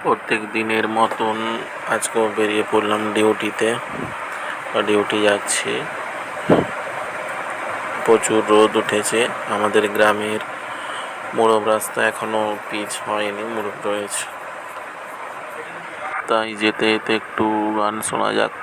প্রত্যেক দিনের মতন আজকেও বেরিয়ে পড়লাম ডিউটিতে, ডিউটি যাচ্ছি। প্রচুর রোদ উঠেছে। আমাদের গ্রামের মোড়ব রাস্তা এখনো পিচ হয়নি, মোড়ব রয়েছে। তাই যেতে যেতে একটু গান শোনা যাক।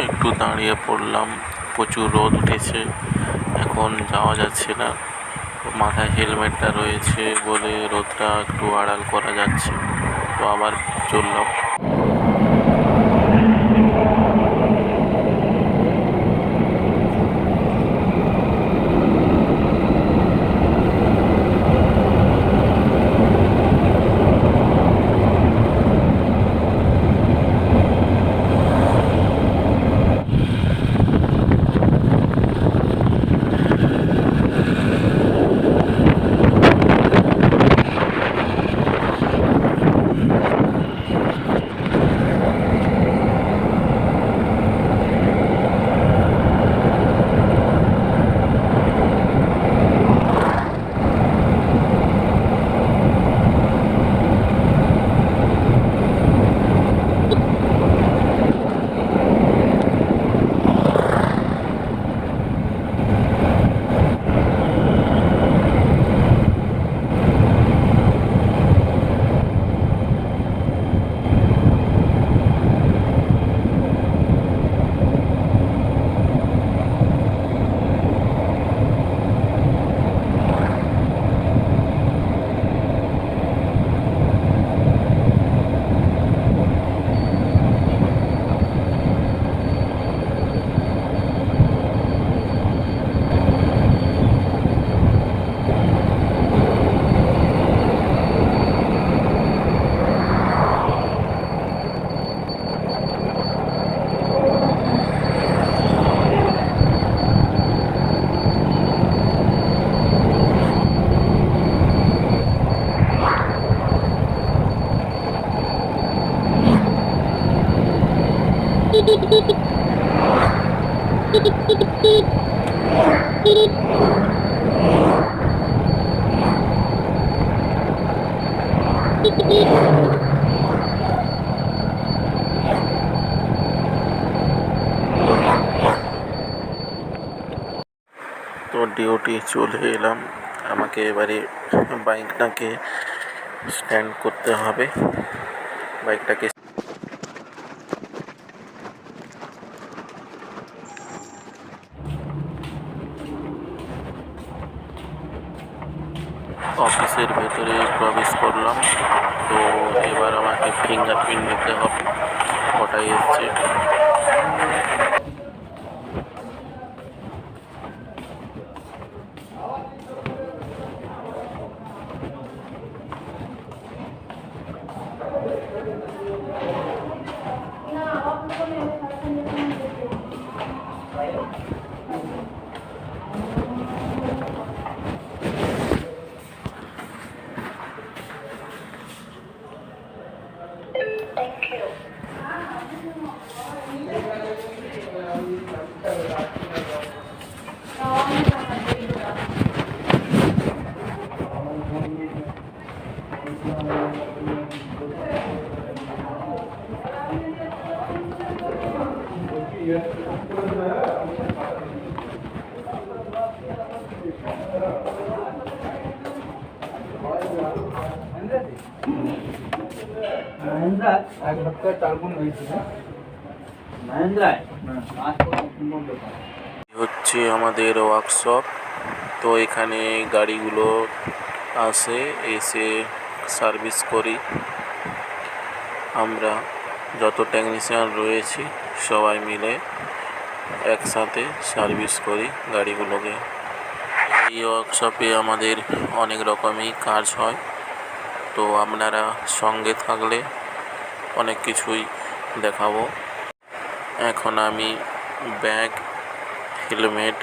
একটু দাঁড়িয়ে পড়লাম, প্রচুর রোদ উঠেছে, এখন যাওয়া যাচ্ছে না। মাথায় হেলমেটটা রয়েছে বলে রোদটা একটু আড়াল করা যাচ্ছে, তো আবার চললাম। তো ডিউটি চলে এলাম। আমাকে এবারে বাইকটাকে স্ট্যান্ড করতে হবে। বাইকটাকে অফিসের ভেতরে প্রবেশ করলাম। তো এবার আমাকে ফিঙ্গারপ্রিন্ট নিতে হবে, ওটাই এসছে। হচ্ছে আমাদের ওয়ার্কশপ। তো এখানে গাড়িগুলো আসে, এসে সার্ভিস করি। আমরা যত টেকনিশিয়ান রয়েছি সবাই মিলে একসাথে সার্ভিস করি গাড়িগুলোকে। এই ওয়ার্কশপে আমাদের অনেক রকমই কাজ হয়, তো আপনারা সঙ্গে থাকলে অনেক কিছুই দেখাবো। এখন আমি ব্যাগ, হেলমেট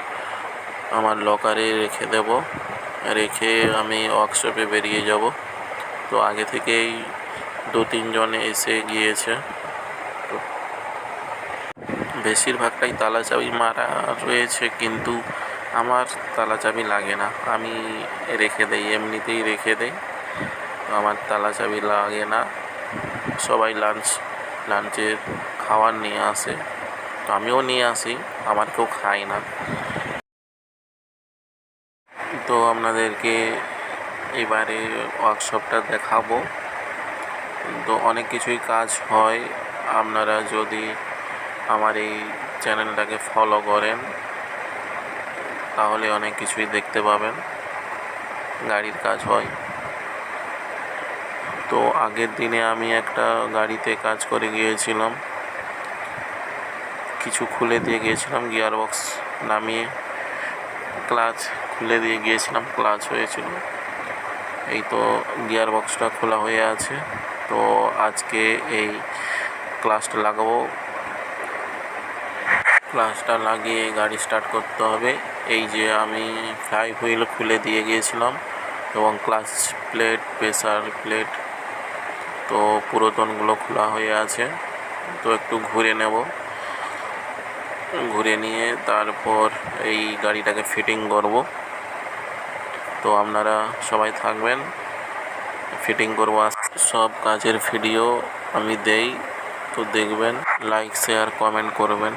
আমার লকারে রেখে দেব, রেখে আমি ওয়ার্কশপে বেরিয়ে যাব। তো আগে থেকেই 2-3 জন এসে গিয়েছে। তো বেশিরভাগটাই তালা চাবি মারা রয়েছে, কিন্তু আমার তালা চাবি লাগে না, আমি রেখে দেই, এমনিতেই রেখে দেই। আমার তালা চাবি লাগে না। সবাই লাঞ্চের খাবার নিয়ে আসে, তো আমিও নিয়ে আসি, আমার কেউ খায় না। তো আপনাদেরকে এবারে ওয়ার্কশপটা দেখাবো। তো অনেক কিছুই কাজ হয়, আপনারা যদি আমার এই চ্যানেলটাকে ফলো করেন তাহলে অনেক কিছুই দেখতে পাবেন। গাড়ির কাজ হয়। তো আগের দিনে আমি একটা গাড়িতে কাজ করে গিয়েছিলাম, কিছু খুলে দিয়ে গিয়েছিলাম, গিয়ার বক্স নামিয়ে ক্লাচ খুলে দিয়ে গিয়েছিলাম, ক্লাচ হয়েছিল। এই তো গিয়ার বক্সটা খোলা হয়ে আছে। তো আজকে এই ক্লাচটা লাগাবো, ক্লাচটা লাগিয়ে গাড়ি স্টার্ট করতে হবে। এই যে আমি ফ্লাই হুইল খুলে দিয়ে গিয়েছিলাম এবং ক্লাচ প্লেট, প্রেসার প্লেট, তো পুরাতনগুলো খোলা হয়ে আছে। তো একটু ঘুরে নেব, ঘুরে নিয়ে তারপর এই গাড়িটাকে ফিটিং করব। তো আপনারা সবাই থাকবেন, ফিটিং করব। সব কাজের ভিডিও আমি দেই, তো দেখবেন, লাইক শেয়ার কমেন্ট করবেন।